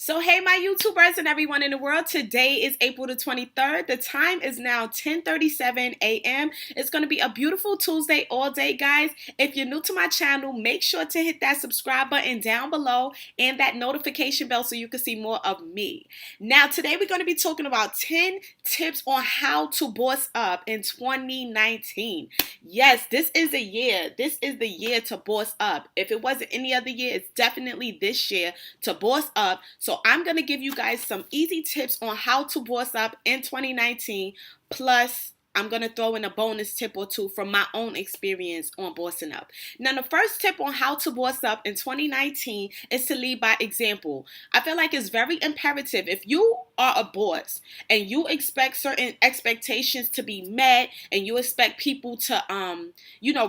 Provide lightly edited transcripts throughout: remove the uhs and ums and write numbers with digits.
So hey my YouTubers and everyone in the world, today is April the 23rd. The time is now 10:37 a.m. It's going to be a beautiful Tuesday all day, guys. If you're new to my channel, make sure to hit that subscribe button down below and that notification bell so you can see more of me. Now today we're going to be talking about 10 tips on how to boss up in 2019. Yes, this is a year. This is the year to boss up. If it wasn't any other year, it's definitely this year to boss up. So I'm going to give you guys some easy tips on how to boss up in 2019. Plus, I'm going to throw in a bonus tip or two from my own experience on bossing up. Now, the first tip on how to boss up in 2019 is to lead by example. I feel like it's very imperative. If you are a boss and you expect certain expectations to be met and you expect people to,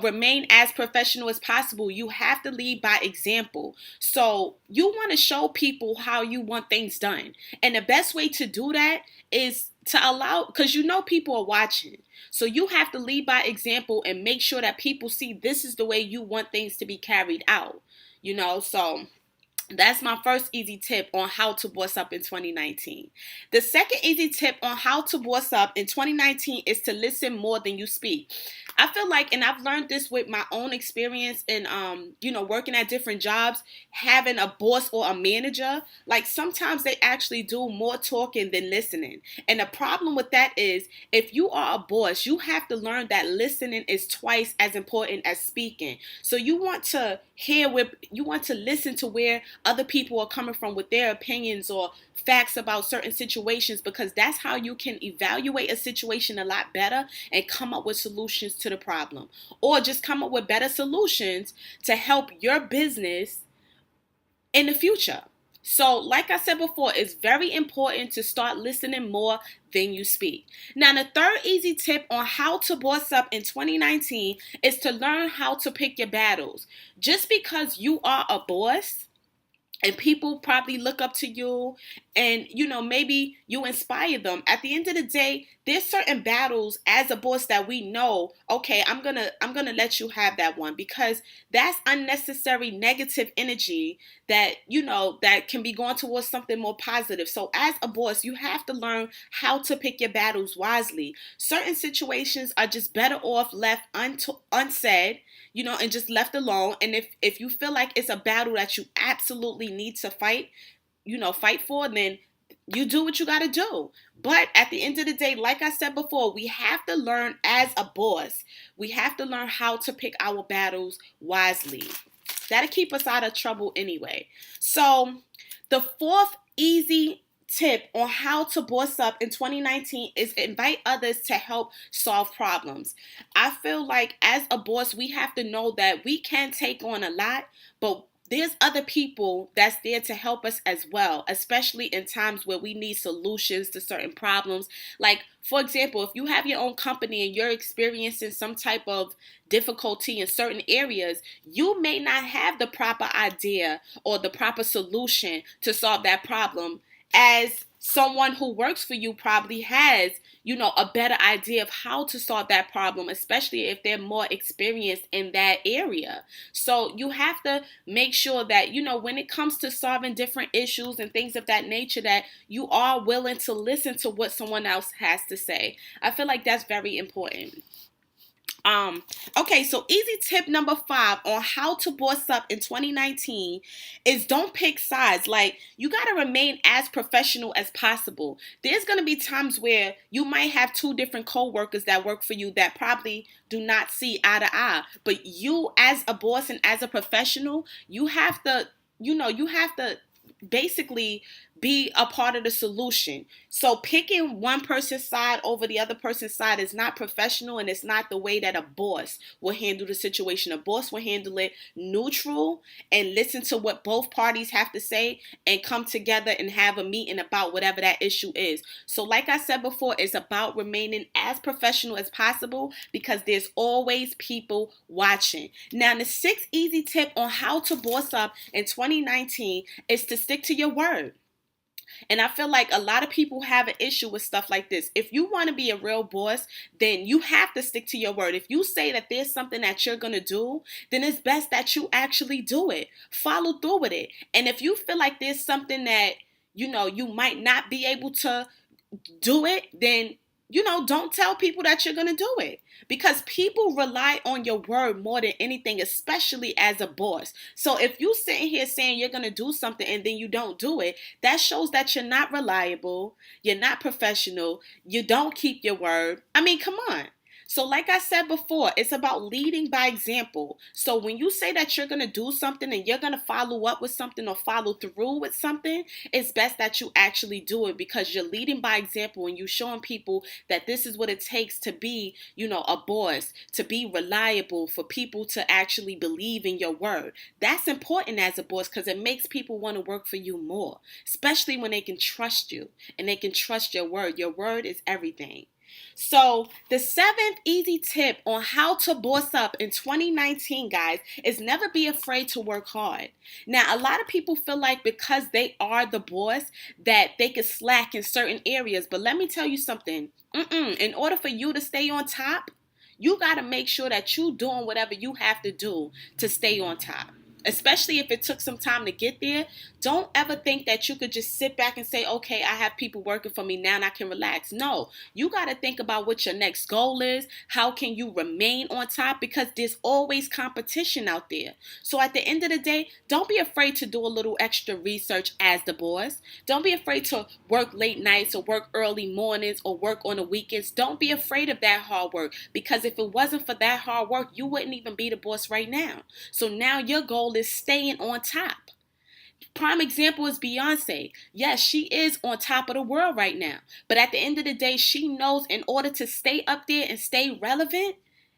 remain as professional as possible, you have to lead by example. So you want to show people how you want things done. And the best way to do that is to allow, because you know people are watching. So you have to lead by example and make sure that people see this is the way you want things to be carried out. So that's my first easy tip on how to boss up in 2019. The second easy tip on how to boss up in 2019 is to listen more than you speak. I feel like, and I've learned this with my own experience in, working at different jobs, having a boss or a manager, like sometimes they actually do more talking than listening. And the problem with that is if you are a boss, you have to learn that listening is twice as important as speaking. So you want to listen to where other people are coming from with their opinions or facts about certain situations, because that's how you can evaluate a situation a lot better and come up with solutions to the problem, or just come up with better solutions to help your business in the future. So like I said before, it's very important to start listening more than you speak. Now, the third easy tip on how to boss up in 2019 is to learn how to pick your battles. Just because you are a boss and people probably look up to you and, maybe you inspire them, at the end of the day, there's certain battles as a boss that we know, okay, I'm going to let you have that one, because that's unnecessary negative energy that, that can be going towards something more positive. So as a boss, you have to learn how to pick your battles wisely. Certain situations are just better off left unsaid, and just left alone. And if you feel like it's a battle that you absolutely need to fight for, then you do what you got to do. But at the end of the day, like I said before, we have to learn as a boss. We have to learn how to pick our battles wisely. That'll keep us out of trouble anyway. So the fourth easy tip on how to boss up in 2019 is invite others to help solve problems. I feel like as a boss, we have to know that we can take on a lot, but there's other people that's there to help us as well, especially in times where we need solutions to certain problems. Like, for example, if you have your own company and you're experiencing some type of difficulty in certain areas, you may not have the proper idea or the proper solution to solve that problem, as someone who works for you probably has, a better idea of how to solve that problem, especially if they're more experienced in that area. So you have to make sure that, when it comes to solving different issues and things of that nature, that you are willing to listen to what someone else has to say. I feel like that's very important. Okay, so easy tip number 5 on how to boss up in 2019 is don't pick sides. Like, you got to remain as professional as possible. There's going to be times where you might have 2 different co-workers that work for you that probably do not see eye to eye. But you as a boss and as a professional, you have to basically be a part of the solution. So picking one person's side over the other person's side is not professional, and it's not the way that a boss will handle the situation. A boss will handle it neutral and listen to what both parties have to say and come together and have a meeting about whatever that issue is. So like I said before, it's about remaining as professional as possible, because there's always people watching. Now, the 6th easy tip on how to boss up in 2019 is to stick to your word. And I feel like a lot of people have an issue with stuff like this. If you want to be a real boss, then you have to stick to your word. If you say that there's something that you're going to do, then it's best that you actually do it. Follow through with it. And if you feel like there's something that you might not be able to do it, then don't tell people that you're going to do it, because people rely on your word more than anything, especially as a boss. So if you sitting here saying you're going to do something and then you don't do it, that shows that you're not reliable, you're not professional, you don't keep your word. I mean, come on. So like I said before, it's about leading by example. So when you say that you're going to do something and you're going to follow up with something or follow through with something, it's best that you actually do it, because you're leading by example and you're showing people that this is what it takes to be, a boss, to be reliable, for people to actually believe in your word. That's important as a boss, because it makes people want to work for you more, especially when they can trust you and they can trust your word. Your word is everything. So the seventh easy tip on how to boss up in 2019, guys, is never be afraid to work hard. Now, a lot of people feel like because they are the boss that they could slack in certain areas. But let me tell you something. In order for you to stay on top, you got to make sure that you're doing whatever you have to do to stay on top. Especially if it took some time to get there, don't ever think that you could just sit back and say, okay, I have people working for me now and I can relax. No, you got to think about what your next goal is. How can you remain on top? Because there's always competition out there. So at the end of the day, don't be afraid to do a little extra research as the boss. Don't be afraid to work late nights or work early mornings or work on the weekends. Don't be afraid of that hard work, because if it wasn't for that hard work, you wouldn't even be the boss right now. So now your goal is staying on top. Prime example is Beyonce. Yes, she is on top of the world right now. But at the end of the day, she knows in order to stay up there and stay relevant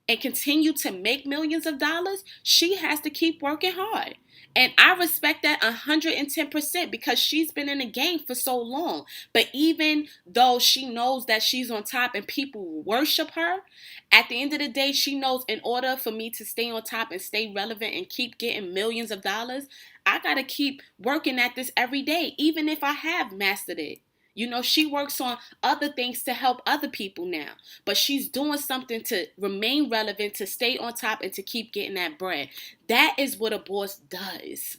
and continue to make millions of dollars, she has to keep working hard. And I respect that 110%, because she's been in the game for so long. But even though she knows that she's on top and people worship her, at the end of the day, she knows in order for me to stay on top and stay relevant and keep getting millions of dollars, I got to keep working at this every day, even if I have mastered it. She works on other things to help other people now, but she's doing something to remain relevant, to stay on top, and to keep getting that bread. That is what a boss does.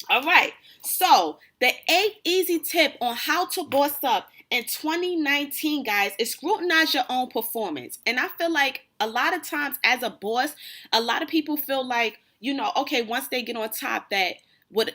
All right. So the eighth easy tip on how to boss up in 2019, guys, is scrutinize your own performance. And I feel like a lot of times as a boss, a lot of people feel like, okay, once they get on top, that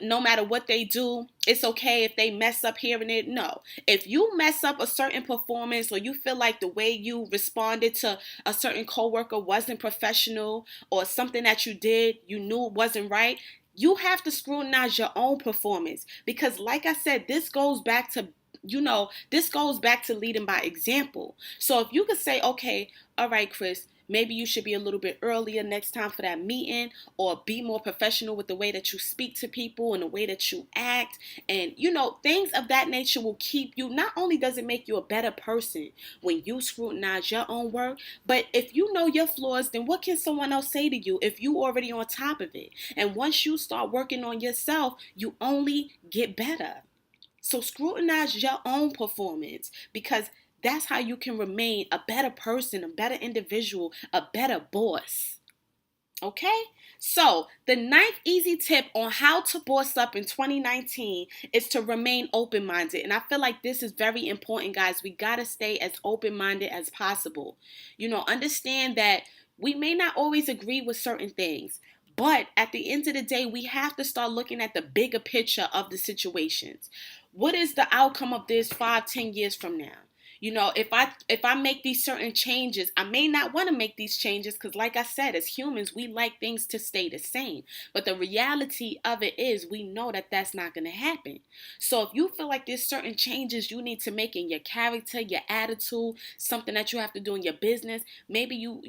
no matter what they do, it's okay if they mess up here and there. No. If you mess up a certain performance, or you feel like the way you responded to a certain coworker wasn't professional, or something that you did you knew wasn't right, you have to scrutinize your own performance. Because like I said, this goes back to leading by example. So if you could say, okay, all right, Chris, maybe you should be a little bit earlier next time for that meeting, or be more professional with the way that you speak to people and the way that you act. And, things of that nature will keep you, not only does it make you a better person when you scrutinize your own work, but if you know your flaws, then what can someone else say to you if you already on top of it? And once you start working on yourself, you only get better. So scrutinize your own performance, because that's how you can remain a better person, a better individual, a better boss. Okay? So the ninth easy tip on how to boss up in 2019 is to remain open-minded. And I feel like this is very important, guys. We got to stay as open-minded as possible. Understand that we may not always agree with certain things, but at the end of the day, we have to start looking at the bigger picture of the situations. What is the outcome of this 5-10 years from now? If I make these certain changes, I may not want to make these changes, because like I said, as humans, we like things to stay the same. But the reality of it is, we know that that's not going to happen. So if you feel like there's certain changes you need to make in your character, your attitude, something that you have to do in your business, maybe you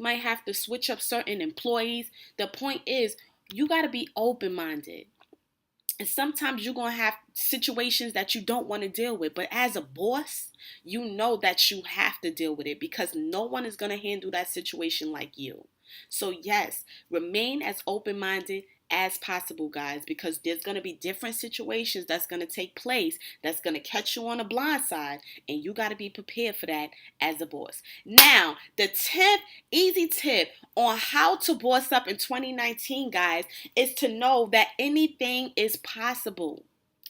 might have to switch up certain employees. The point is, you got to be open-minded. And sometimes you're going to have situations that you don't want to deal with. But as a boss, you know that you have to deal with it, because no one is going to handle that situation like you. So yes, remain as open-minded as possible, guys, because there's going to be different situations that's going to take place that's going to catch you on the blind side, and you got to be prepared for that as a boss. Now, the 10th easy tip on how to boss up in 2019, guys, is to know that anything is possible.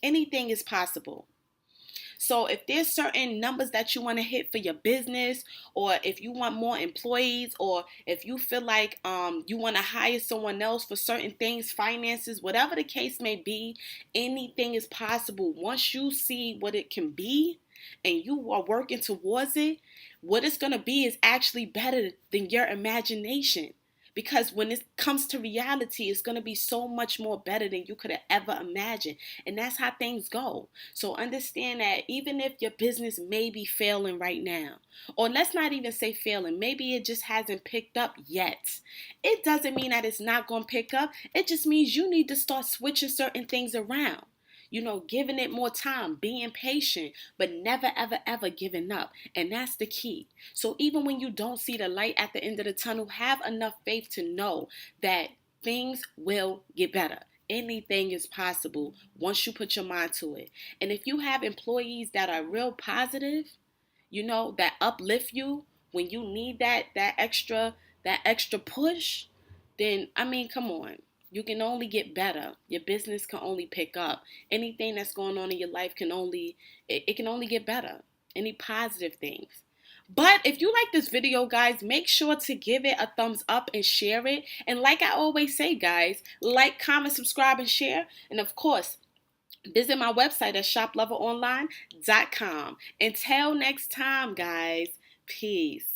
Anything is possible. So if there's certain numbers that you want to hit for your business, or if you want more employees, or if you feel like you want to hire someone else for certain things, finances, whatever the case may be, anything is possible. Once you see what it can be and you are working towards it, what it's going to be is actually better than your imagination. Because when it comes to reality, it's going to be so much more better than you could have ever imagined. And that's how things go. So understand that even if your business may be failing right now, or let's not even say failing, maybe it just hasn't picked up yet. It doesn't mean that it's not going to pick up. It just means you need to start switching certain things around. Giving it more time, being patient, but never, ever, ever giving up. And that's the key. So even when you don't see the light at the end of the tunnel, have enough faith to know that things will get better. Anything is possible once you put your mind to it. And if you have employees that are real positive, that uplift you when you need that extra push, then come on. You can only get better. Your business can only pick up. Anything that's going on in your life can only get better. Any positive things. But if you like this video, guys, make sure to give it a thumbs up and share it. And like I always say, guys, like, comment, subscribe, and share. And of course, visit my website at shoploveronline.com. Until next time, guys, peace.